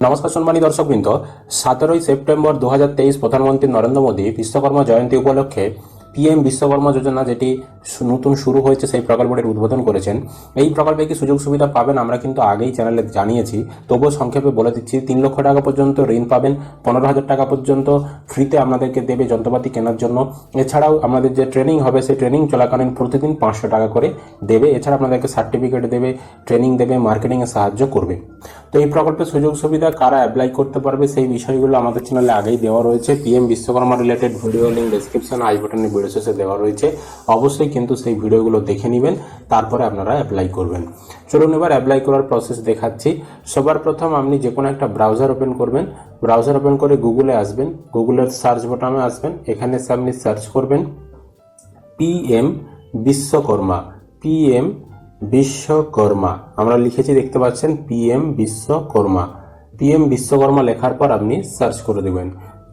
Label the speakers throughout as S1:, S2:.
S1: নমস্কার সম্মানী দর্শকবৃন্দ, 17 সেপ্টেম্বর 2023 প্রধানমন্ত্রী নরেন্দ্র মোদী বিশ্বকর্মা জয়ন্তী উপলক্ষে পিএম বিশ্বকর্মা যোজনা যেটি নতুন শুরু হয়েছে সেই প্রকল্পটির উদ্বোধন করেছেন। এই প্রকল্পে কি সুযোগ সুবিধা পাবেন আমরা কিন্তু আগেই চ্যানেলে জানিয়েছি, তবুও সংক্ষেপে বলে দিচ্ছি। 3 লক্ষ টাকা পর্যন্ত ঋণ পাবেন, 15,000 টাকা পর্যন্ত ফ্রিতে আপনাদেরকে দেবে যন্ত্রপাতি কেনার জন্য। এছাড়াও আমাদের যে ট্রেনিং হবে সেই ট্রেনিং চলাকালীন প্রতিদিন 500 টাকা করে দেবে। এছাড়া আপনাদেরকে সার্টিফিকেট দেবে, ট্রেনিং দেবে, মার্কেটিংয়ে সাহায্য করবে। তো এই প্রকল্পের সুযোগ সুবিধা কারা অ্যাপ্লাই করতে পারবে সেই বিষয়গুলো আমাদের চ্যানেলে আগেই দেওয়া রয়েছে। PM Vishwakarma related video link description I বাটনে ভিডিও শেষে দেওয়া রয়েছে। অবশ্যই কিন্তু সেই ভিডিওগুলো দেখে নেবেন, তারপরে আপনারা অ্যাপ্লাই করবেন। চলুন এবার অ্যাপ্লাই করার প্রসেস দেখাচ্ছি। সবার প্রথম আপনি যে কোনো একটা ব্রাউজার ওপেন করবেন। ব্রাউজার ওপেন করে গুগলে আসবেন, গুগলের সার্চ বাটনে আসবেন। এখানে আপনি সার্চ করবেন পিএম বিশ্বকর্মা। পিএম বিশ্বকর্মা আমরা লিখেছি, দেখতে পাচ্ছেন পিএম বিশ্বকর্মা। পিএম বিশ্বকর্মা লেখার পর আপনি সার্চ করে দেবেন।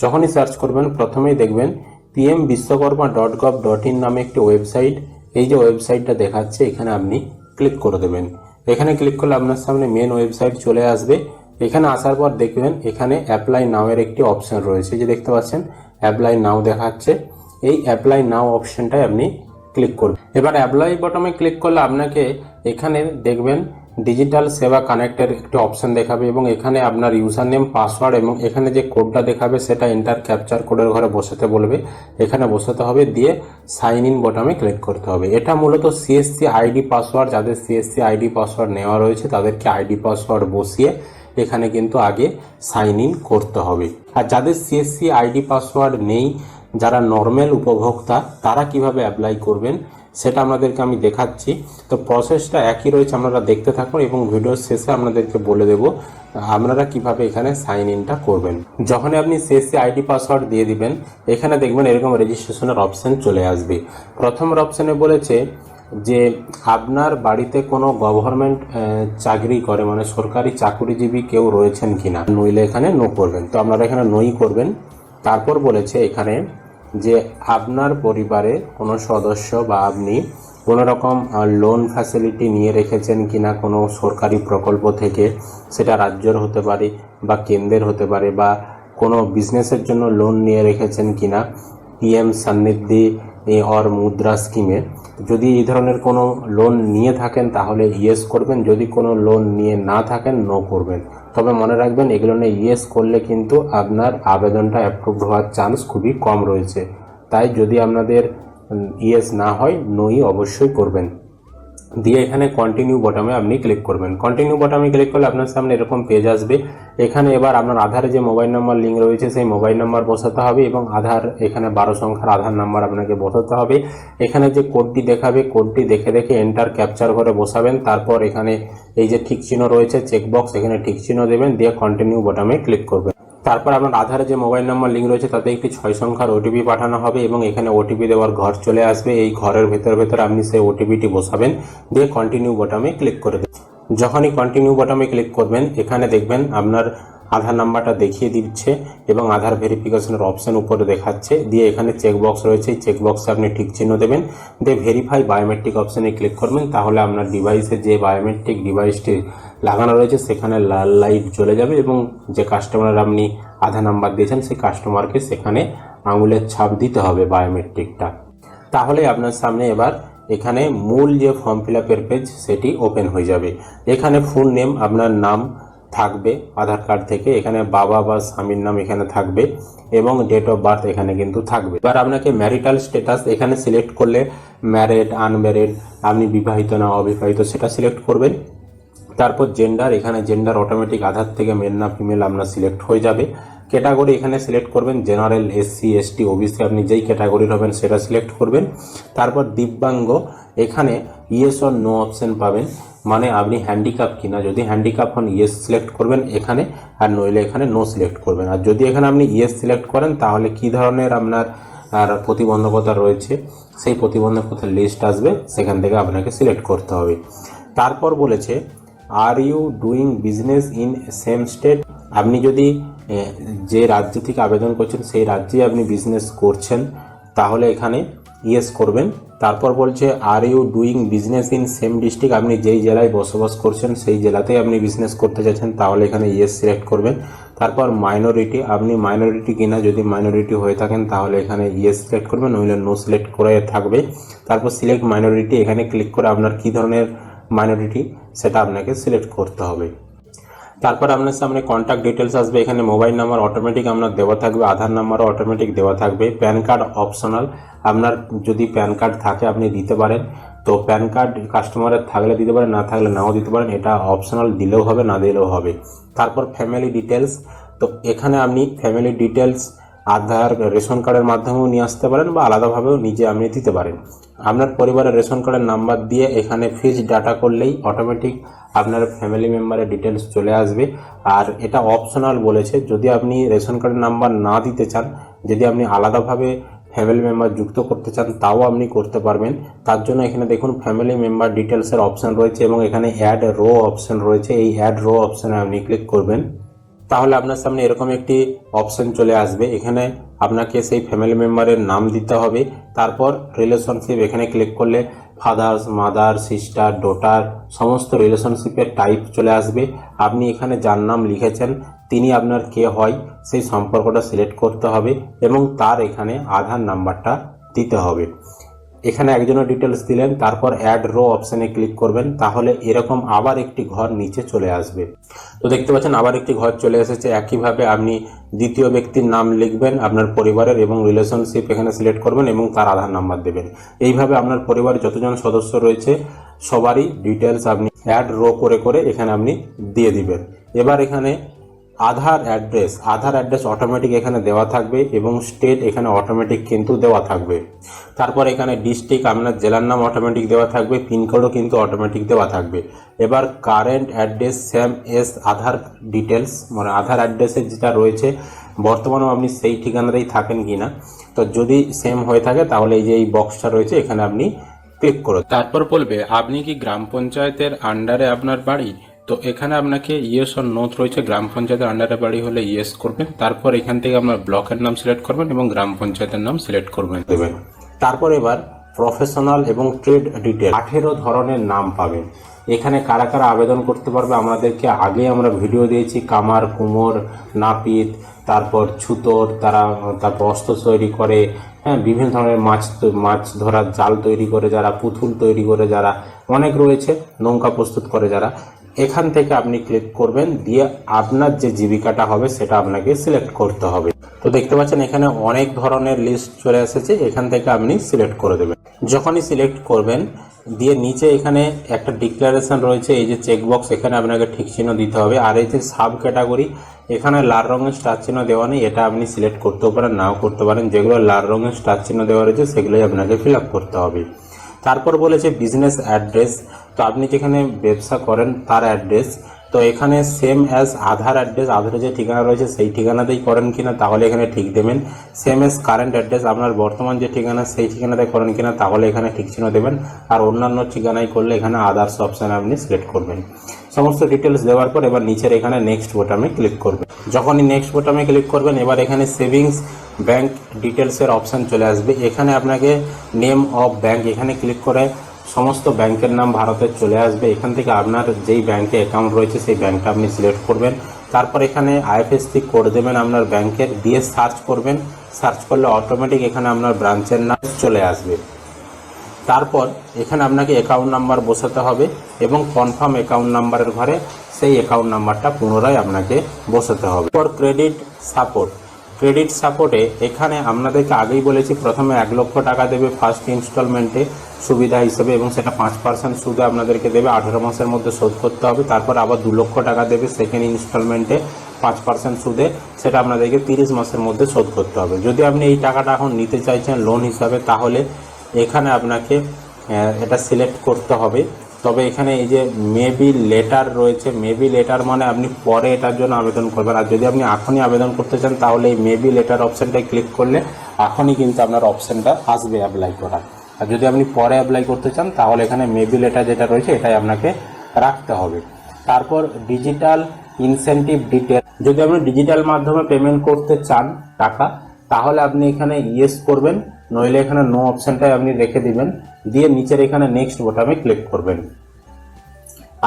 S1: যখনই সার্চ করবেন প্রথমেই দেখবেন pmvishwakarma.gov.in নামে একটি ওয়েবসাইট। এই যে ওয়েবসাইটটা দেখাচ্ছে এখানে আপনি ক্লিক করে দেবেন। এখানে ক্লিক করলে আপনার সামনে মেন ওয়েবসাইট চলে আসবে। এখানে আসার পর দেখবেন এখানে অ্যাপ্লাই নাও এর একটি অপশন রয়েছে, যে দেখতে পাচ্ছেন অ্যাপ্লাই নাও দেখাচ্ছে। এই অ্যাপ্লাই নাও অপশনটাই আপনি ক্লিক করবেন। এবার অ্যাপ্লাই বটমে ক্লিক করলে আপনাকে এখানে দেখবেন ডিজিটাল সেবা কানেক্টের একটি অপশন দেখাবে এবং এখানে আপনার ইউজার নেম, পাসওয়ার্ড এবং এখানে যে কোডটা দেখাবে সেটা এন্টার ক্যাপচার কোডের ঘরে বসাতে বলবে। এখানে বসাতে হবে, দিয়ে সাইন ইন বটমে ক্লিক করতে হবে। এটা মূলত সিএসসি আইডি পাসওয়ার্ড, যাদের সিএসসি আইডি পাসওয়ার্ড নেওয়া রয়েছে তাদেরকে আইডি পাসওয়ার্ড বসিয়ে এখানে কিন্তু আগে সাইন ইন করতে হবে। আর যাদের সিএসসি আইডি পাসওয়ার্ড নেই, যারা নর্মাল উপভোক্তা, তারা কিভাবে অ্যাপ্লাই করবেন সেটা আপনাদেরকে আমি দেখাচ্ছি। তো প্রসেসটা একই রয়েছে, আপনারা দেখতে থাকুন এবং ভিডিওর শেষে আপনাদেরকে বলে দেব আপনারা কিভাবে এখানে সাইন ইনটা করবেন। যখন আপনি সিএসসি আইডি পাসওয়ার্ড দিয়ে দিবেন, এখানে দেখবেন এরকম রেজিস্ট্রেশনের অপশন চলে আসবে। প্রথম অপশনে বলেছে যে আপনার বাড়িতে কোনো গভর্নমেন্ট চাকরি করে, মানে সরকারি চাকরিজীবী কেউ রয়েছেন কিনা, নইলে এখানে নো করবেন। তো আপনারা এখানে নই করবেন। তারপর বলেছে এখানে যে আপনার পরিবারে কোনো সদস্য বা আপনি কোনো রকম লোন ফ্যাসিলিটি নিয়ে রেখেছেন কিনা কোনো সরকারি প্রকল্প থেকে, সেটা রাজ্যের হতে পারে বা কেন্দ্রের হতে পারে, বা কোনো বিজনেসের জন্য লোন নিয়ে রেখেছেন কিনা পিএম স্বনিধি অর মুদ্রা স্কিমে। যদি এই ধরনের কোনো লোন নিয়ে থাকেন তাহলে ইয়েস করবেন, যদি কোনো লোন নিয়ে না থাকেন নো করবেন। তবে মনে রাখবেন এগুলো নিয়ে ইয়েস করলে কিন্তু আপনার আবেদনটা অ্যাপ্রুভ হওয়ার চান্স খুবই কম রয়েছে। তাই যদি আপনাদের ইয়েস না হয় নোই অবশ্যই করবেন। দিয়ে এখানে কন্টিনিউ বটমে আপনি ক্লিক করবেন। কন্টিনিউ বটমে ক্লিক করলে আপনার সামনে এরকম পেজ আসবে। এখানে এবার আপনার আধারে যে মোবাইল নাম্বার লিঙ্ক রয়েছে সেই মোবাইল নাম্বার বসাতে হবে এবং আধার এখানে 12 সংখ্যার আধার নাম্বার আপনাকে বসাতে হবে। এখানে যে কোডটি দেখাবে কোডটি দেখে দেখে এন্টার ক্যাপচার করে বসাবেন। তারপর এখানে এই যে ঠিক চিহ্ন রয়েছে চেকবক্স, এখানে ঠিক চিহ্ন দেবেন, দিয়ে কন্টিনিউ বটমে ক্লিক করবেন। তারপর আপনার আধারে যে মোবাইল নাম্বার লিঙ্ক রয়েছে তাতে একটি 6 সংখ্যার ওটিপি পাঠানো হবে এবং এখানে ওটিপি দেওয়ার ঘর চলে আসবে। এই ঘরের ভেতর আপনি সেই ওটিপিটি বসাবেন, দিয়ে কন্টিনিউ বটমে ক্লিক করে দেবেন। যখনই কন্টিনিউ বটমে ক্লিক করবেন এখানে দেখবেন আপনার আধার নাম্বারটা দেখিয়ে দিচ্ছে এবং আধার ভেরিফিকেশনের অপশন উপরে দেখাচ্ছে। দিয়ে এখানে চেকবক্স রয়েছে, এই চেকবক্সে আপনি ঠিক চিহ্ন দেবেন, দিয়ে ভেরিফাই বায়োমেট্রিক অপশনে ক্লিক করবেন। তাহলে আপনার ডিভাইসে যে বায়োমেট্রিক ডিভাইসটি লাগানো রয়েছে সেখানে লাল লাইট জ্বলে যাবে এবং যে কাস্টমার আপনি আধার নাম্বার দিয়েছেন সেই কাস্টমারকে সেখানে আঙুলের ছাপ দিতে হবে বায়োমেট্রিকটা। তাহলে আপনার সামনে এবার এখানে মূল যে ফর্ম ফিল আপের পেজ সেটি ওপেন হয়ে যাবে। এখানে ফুল নেম, আপনার নাম থাকবে আধার কার্ড থেকে, এখানে বাবা বা স্বামীর নাম এখানে থাকবে এবং ডেট অফ বার্থ এখানে কিন্তু থাকবে। এবার আপনাকে ম্যারিটাল স্ট্যাটাস এখানে সিলেক্ট করলে ম্যারিড আনম্যারিড, আপনি বিবাহিত না অবিবাহিত সেটা সিলেক্ট করবেন। তারপর জেন্ডার, এখানে জেন্ডার অটোমেটিক আধার থেকে মেল না ফিমেল আপনার সিলেক্ট হয়ে যাবে। ক্যাটাগরি এখানে সিলেক্ট করবেন, জেনারেল, এসসি, এসটি, ওবিসি, আপনি যেই ক্যাটাগরির হবেন সেটা সিলেক্ট করবেন। তারপর দিব্যাঙ্গ, এখানে ইয়েস অর নো অপশন পাবেন, মানে আপনি হ্যান্ডিক্যাপ কিনা, যদি হ্যান্ডিক্যাপ হন ইয়েস সিলেক্ট করবেন এখানে, আর নইলে এখানে নো সিলেক্ট করবেন। আর যদি এখানে আপনি ইয়েস সিলেক্ট করেন তাহলে কি ধরনের আপনার প্রতিবন্ধকতা রয়েছে সেই প্রতিবন্ধকতার লিস্ট আসবে, সেখান থেকে আপনাকে সিলেক্ট করতে হবে। তারপর বলেছে are you doing business in same state, আপনি যদি যে রাজ্য থেকে আবেদন করছেন সেই রাজ্যে আপনি বিজনেস করছেন তাহলে এখানে ইয়েস করবেন। তারপর বলছে are you doing business in same district, আপনি যেই জেলায় বসবাস করছেন সেই জেলাতেই আপনি বিজনেস করতে চাইছেন, তাহলে এখানে ইয়েস সিলেক্ট করবেন। তারপর মাইনরিটি, আপনি মাইনরিটি কিনা, যদি মাইনরিটি হয়ে থাকেন তাহলে এখানে ইয়েস সিলেক্ট করবেন, নইলে নো সিলেক্ট করে থাকবে। তারপর সিলেক্ট মাইনরিটি, এখানে ক্লিক করে আপনার কী ধরনের মাইনরিটি সেটা আপনাকে সিলেক্ট করতে হবে। তারপর আপনার সামনে কন্ট্যাক্ট ডিটেলস আসবে, এখানে মোবাইল নাম্বার অটোমেটিক আপনার দেওয়া থাকবে, আধার নাম্বারও অটোমেটিক দেওয়া থাকবে। প্যান কার্ড অপশনাল, আপনার যদি প্যান কার্ড থাকে আপনি দিতে পারেন, তো প্যান কার্ড কাস্টমারের থাকলে দিতে পারেন, না থাকলে নাও দিতে পারেন, এটা অপশনাল, দিলেও হবে না দিলেও হবে। তারপর ফ্যামিলি ডিটেলস, তো এখানে আপনি ফ্যামিলি ডিটেলস আধার রেশন কার্ডের মাধ্যমেও নিয়ে আসতে পারেন বা আলাদাভাবেও নিজে আপনি দিতে পারেন। আপনার পরিবারের রেশন কার্ডের নাম্বার দিয়ে এখানে ফিজ ডাটা করলেই অটোমেটিক আপনার ফ্যামিলি মেম্বারের ডিটেলস চলে আসবে। আর এটা অপশনাল বলেছে, যদি আপনি রেশন কার্ডের নাম্বার না দিতে চান, যদি আপনি আলাদাভাবে ফ্যামিলি মেম্বার যুক্ত করতে চান তাও আপনি করতে পারবেন। তার জন্য এখানে দেখুন ফ্যামিলি মেম্বার ডিটেলসের অপশান রয়েছে এবং এখানে অ্যাড রো অপশান রয়েছে, এই অ্যাড রো অপশানে আপনি ক্লিক করবেন, তাহলে আপনার সামনে এরকম একটি অপশন চলে আসবে। এখানে আপনাকে সেই ফ্যামিলি মেম্বারের নাম দিতে হবে। তারপর রিলেশনশিপ, এখানে ক্লিক করলে ফাদার্স, মাদার, সিস্টার, ডটার সমস্ত রিলেশনশিপের টাইপ চলে আসবে। আপনি এখানে যার নাম লিখেছেন তিনি আপনার কে হয় সেই সম্পর্কটা সিলেক্ট করতে হবে এবং তার এখানে আধার নাম্বারটা দিতে হবে। এখানে একজনের ডিটেলস দিলেন, তারপর অ্যাড রো অপশানে ক্লিক করবেন, তাহলে এরকম আবার একটি ঘর নিচে চলে আসবে। তো দেখতে পাচ্ছেন আবার একটি ঘর চলে এসেছে। একইভাবে আপনি দ্বিতীয় ব্যক্তির নাম লিখবেন আপনার পরিবারের এবং রিলেশনশিপ এখানে সিলেক্ট করবেন এবং তার আধার নাম্বার দেবেন। এইভাবে আপনার পরিবারের যতজন সদস্য রয়েছে সবারই ডিটেলস আপনি অ্যাড রো করে করে এখানে আপনি দিয়ে দিবেন। এবার এখানে আধার অ্যাড্রেস অটোমেটিক এখানে দেওয়া থাকবে এবং স্টেট এখানে অটোমেটিক কিন্তু দেওয়া থাকবে। তারপর এখানে ডিস্ট্রিক্ট আপনার জেলার নাম অটোমেটিক দেওয়া থাকবে, পিনকোডও কিন্তু অটোমেটিক দেওয়া থাকবে। এবার কারেন্ট অ্যাড্রেস সেম এস আধার ডিটেলস, মানে আধার অ্যাড্রেসে যেটা রয়েছে বর্তমানেও আপনি সেই ঠিকানাতেই থাকেন কিনা, তো যদি সেম হয়ে থাকে তাহলে এই যে এই বক্সটা রয়েছে এখানে আপনি ক্লিক করুন। তারপর বলবে আপনি কি গ্রাম পঞ্চায়েতের আন্ডারে আপনার বাড়ি, তো এখানে আপনাকে ইয়েস অর নো রয়েছে, গ্রাম পঞ্চায়েতের আন্ডারে বাড়ি হলে ইয়েস করবেন। তারপর এখান থেকে আপনার ব্লকের নাম সিলেক্ট করবেন এবং গ্রাম পঞ্চায়েতের নাম সিলেক্ট করবেন দেবেন। তারপর এবার প্রফেশনাল এবং ট্রেড ডিটেল 18 ধরনের নাম পাবেন। এখানে কারা কারা আবেদন করতে পারবে আমাদেরকে আগে আমরা ভিডিও দিয়েছি, কামার, কুমোর, নাপিত, তারপর ছুতোর, তারপর অস্ত্র তৈরি করে, হ্যাঁ বিভিন্ন ধরনের মাছ ধরার জাল তৈরি করে যারা, পুতুল তৈরি করে যারা, অনেক রয়েছে, নৌকা প্রস্তুত করে যারা। এখান থেকে আপনি ক্লিক করবেন, দিয়ে আপনার যে জীবিকাটা হবে সেটা আপনাকে সিলেক্ট করতে হবে। তো দেখতে পাচ্ছেন এখানে অনেক ধরনের লিস্ট চলে এসেছে, এখান থেকে আপনি সিলেক্ট করে দেবেন। যখনই সিলেক্ট করবেন দিয়ে নিচে এখানে একটা ডিক্লারেশন রয়েছে, এই যে চেকবক্স, এখানে আপনাকে ঠিক চিহ্ন দিতে হবে। আর এই যে সাব ক্যাটাগরি, এখানে লাল রঙের স্টার চিহ্ন দেওয়া নেই, এটা আপনি সিলেক্ট করতেও পারেন নাও করতে পারেন। যেগুলো লাল রঙের স্টার চিহ্ন দেওয়া রয়েছে সেগুলোই আপনাকে ফিল আপ করতে হবে। তারপর বলেছে বিজনেস অ্যাড্রেস, তো আপনি যেখানে ব্যবসা করেন তার অ্যাড্রেস, তো এখানে সেম অ্যাজ আধার অ্যাড্রেস, আধারে যে ঠিকানা রয়েছে সেই ঠিকানাতেই করেন কিনা তাহলে এখানে ঠিক দেবেন। সেম অ্যাজ কারেন্ট অ্যাড্রেস, আপনার বর্তমান যে ঠিকানা সেই ঠিকানাতে করেন কিনা তাহলে এখানে ঠিক চিহ্ন দেবেন। আর অন্যান্য ঠিকানায় করলে এখানে আদার্স অপশানে আপনি সিলেক্ট করবেন। সমস্ত ডিটেলস দেওয়ার পর এবার নিচের এখানে নেক্সট বোতামে ক্লিক করবেন। যখনই নেক্সট বোতামে ক্লিক করবেন এবার এখানে সেভিংস ব্যাংক ডিটেলসের অপশান চলে আসবে। এখানে আপনাকে নেম অফ ব্যাংক, এখানে ক্লিক করে সমস্ত ব্যাংকের নাম ভারতের চলে আসবে। এখান থেকে আপনার যেই ব্যাংকে অ্যাকাউন্ট রয়েছে সেই ব্যাংকটা আপনি সিলেক্ট করবেন। তারপর এখানে আইএফএসসি কোড দেবেন আপনার ব্যাংকের, দিয়ে সার্চ করবেন। সার্চ করলে অটোমেটিক এখানে আপনার ব্রাঞ্চের নাম চলে আসবে। তারপর এখানে আপনাকে অ্যাকাউন্ট নাম্বার বসাতে হবে এবং কনফার্ম অ্যাকাউন্ট নাম্বারের ঘরে সেই অ্যাকাউন্ট নাম্বারটা পুনরায় আপনাকে বসাতে হবে। পর ক্রেডিট সাপোর্টে এখানে আপনাদেরকে আগেই বলেছি প্রথমে 1 লক্ষ টাকা দেবে ফার্স্ট ইনস্টলমেন্টে সুবিধা হিসেবে এবং সেটা 5% সুদে আপনাদেরকে দেবে, 18 মাসের মধ্যে শোধ করতে হবে। তারপর আবার 2 লক্ষ টাকা দেবে সেকেন্ড ইনস্টলমেন্টে 5% সুদে, সেটা আপনাদেরকে 30 মাসের মধ্যে শোধ করতে হবে। যদি আপনি এই টাকাটা এখন নিতে চাইছেন লোন হিসাবে তাহলে এখানে আপনাকে এটা সিলেক্ট করতে হবে। তবে এখানে এই যে মেবি লেটার রয়েছে, মেবি লেটার মানে আপনি পরে এটার জন্য আবেদন করবেন। আর যদি আপনি এখনই আবেদন করতে চান তাহলে এই মেবি লেটার অপশানটায় ক্লিক করলে এখনই কিন্তু আপনার অপশানটা আসবে অ্যাপ্লাই করার। আর যদি আপনি পরে অ্যাপ্লাই করতে চান তাহলে এখানে মেবি লেটার যেটা রয়েছে এটাই আপনাকে রাখতে হবে। তারপর ডিজিটাল ইনসেন্টিভ ডিটেল, যদি আপনি ডিজিটাল মাধ্যমে পেমেন্ট করতে চান টাকা তাহলে আপনি এখানে ইয়েস করবেন নইলে এখানে নো অপশনটাই আপনি রেখে দিবেন, দিয়ে নিচের এখানে নেক্সট বোতামে ক্লিক করবেন।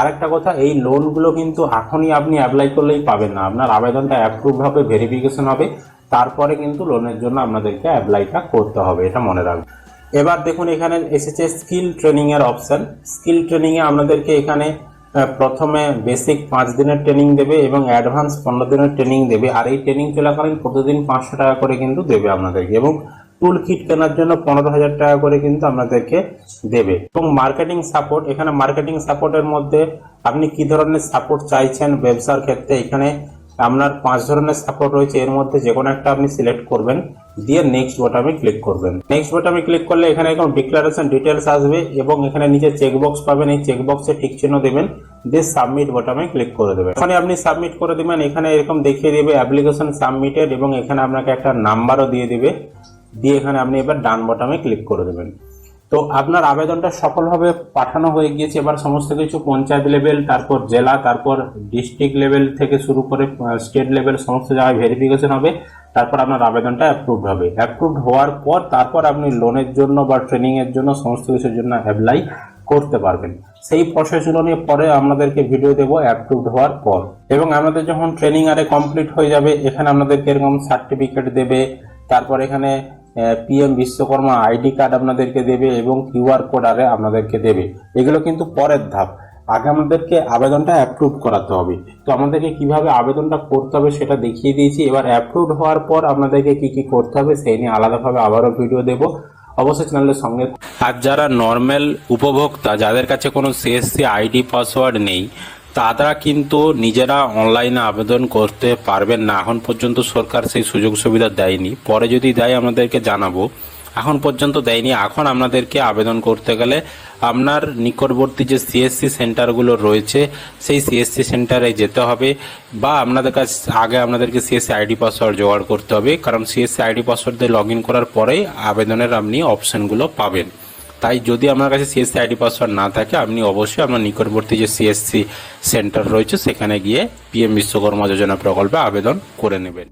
S1: আরেকটা কথা, এই লোনগুলো কিন্তু এখনই আপনি অ্যাপ্লাই করলেই পাবেন না, আপনার আবেদনটা অ্যাপ্রুভ হবে, ভেরিফিকেশন হবে, তারপরে কিন্তু লোনের জন্য আপনাদেরকে অ্যাপ্লাইটা করতে হবে, এটা মনে রাখবেন। এবার দেখুন এখানে এসেছে স্কিল ট্রেনিং এর অপশন। স্কিল ট্রেনিং এ আপনাদেরকে এখানে প্রথমে বেসিক 5 দিনের ট্রেনিং দেবে এবং অ্যাডভান্স 15 দিনের ট্রেনিং দেবে, আর এই ট্রেনিং চলাকালীন প্রতিদিন 500 টাকা করে কিন্তু দেবে আপনাদেরকে, এবং টুল কিট কেনার জন্য 15,000 টাকা করে কিন্তু আপনাদেরকে দেবে। এবং মার্কেটিং সাপোর্ট, এখানে মার্কেটিং সাপোর্টের মধ্যে আপনি কি ধরনের সাপোর্ট চাইছেন ব্যবসার ক্ষেত্রে, এখানে আপনার 5 ধরনের সাপোর্ট রয়েছে, এর মধ্যে যে কোনো একটা আপনি সিলেক্ট করবেন, দিয়ে নেক্সট বোতামে ক্লিক করবেন। নেক্সট বোতামে ক্লিক করলে এখানে এরকম ডিক্লারেশন ডিটেলস আসবে এবং এখানে নিচে চেকবক্স পাবেন, এই চেকবক্সে টিক চিহ্ন দেবেন, দিয়ে সাবমিট বোতামে ক্লিক করে দেবেন। এখানে আপনি সাবমিট করে দেবেন, এখানে এরকম দেখিয়ে দেবে অ্যাপ্লিকেশন সাবমিটেড, এবং এখানে আপনাকে একটা নাম্বারও দিয়ে দিবে, দিয়ে এখানে আপনি এবার ডান বোতামে ক্লিক করে দেবেন। তো আপনার আবেদনটা সফলভাবে পাঠানো হয়ে গিয়েছে। এবার সমস্ত কিছু পঞ্চায়েত লেভেল, তারপর জেলা, তারপর ডিস্ট্রিক্ট লেভেল থেকে শুরু করে স্টেট লেভেল সমস্ত জায়গায় ভেরিফিকেশন হবে, তারপর আপনার আবেদনটা অ্যাপ্রুভড হবে। অ্যাপ্রুভড হওয়ার পর তারপর আপনি লোনের জন্য বা ট্রেনিং এর জন্য সমস্ত কিছুর জন্য অ্যাপ্লাই করতে পারবেন। সেই প্রসেসগুলো নিয়ে পরে আপনাদেরকে ভিডিও দেবো অ্যাপ্রুভড হওয়ার পর। এবং আমাদের যখন ট্রেনিং আরে কমপ্লিট হয়ে যাবে, এখানে আপনাদেরকে এরকম সার্টিফিকেট দেবে, তারপর এখানে পিএম বিশ্বকর্মা আইডি কার্ড আপনাদেরকে দেবে এবং কিউআর কোড আরে আপনাদেরকে দেবে। এগুলো কিন্তু পরের ধাপ, আগে আমাদেরকে আবেদনটা অ্যাপ্রুভ করাতে হবে। তো আমাদেরকে কিভাবে আবেদনটা করতে হবে সেটা দেখিয়ে দিয়েছি। এবার অ্যাপ্রুভ হওয়ার পর আপনাদেরকে কি কি করতে হবে সেই নিয়ে আলাদাভাবে আবারও ভিডিও দেবো, অবশ্যই চ্যানেলের সঙ্গে। আর যারা নর্মাল উপভোক্তা, যাদের কাছে কোনো সিএসসি আইডি পাসওয়ার্ড নেই, তারা কিন্তু নিজেরা অনলাইনে আবেদন করতে পারবেন না। এখন পর্যন্ত সরকার সেই সুযোগ সুবিধা দেয়নি, পরে যদি দেয় আমাদেরকে জানাবো, এখন পর্যন্ত দেয়নি। এখন আপনাদেরকে আবেদন করতে গেলে আপনার নিকটবর্তী যে সিএসসি সেন্টারগুলো রয়েছে সেই সিএসসি সেন্টারে যেতে হবে, বা আপনাদের কাছে আগে আপনাদেরকে সিএসসি আইডি পাসওয়ার্ড জোগাড় করতে হবে, কারণ সিএসসি আইডি পাসওয়ার্ড দিয়ে লগ ইন করার পরেই আবেদনের আপনি অপশনগুলো পাবেন। তাই যদি আপনার কাছে সিএসসি আইডি পাসওয়ার্ড না থাকে, আপনি অবশ্যই আপনার নিকটবর্তী যে সিএসসি সেন্টার রয়েছে সেখানে গিয়ে পিএম বিশ্বকর্মা যোজনা প্রকল্পে আবেদন করে নেবেন।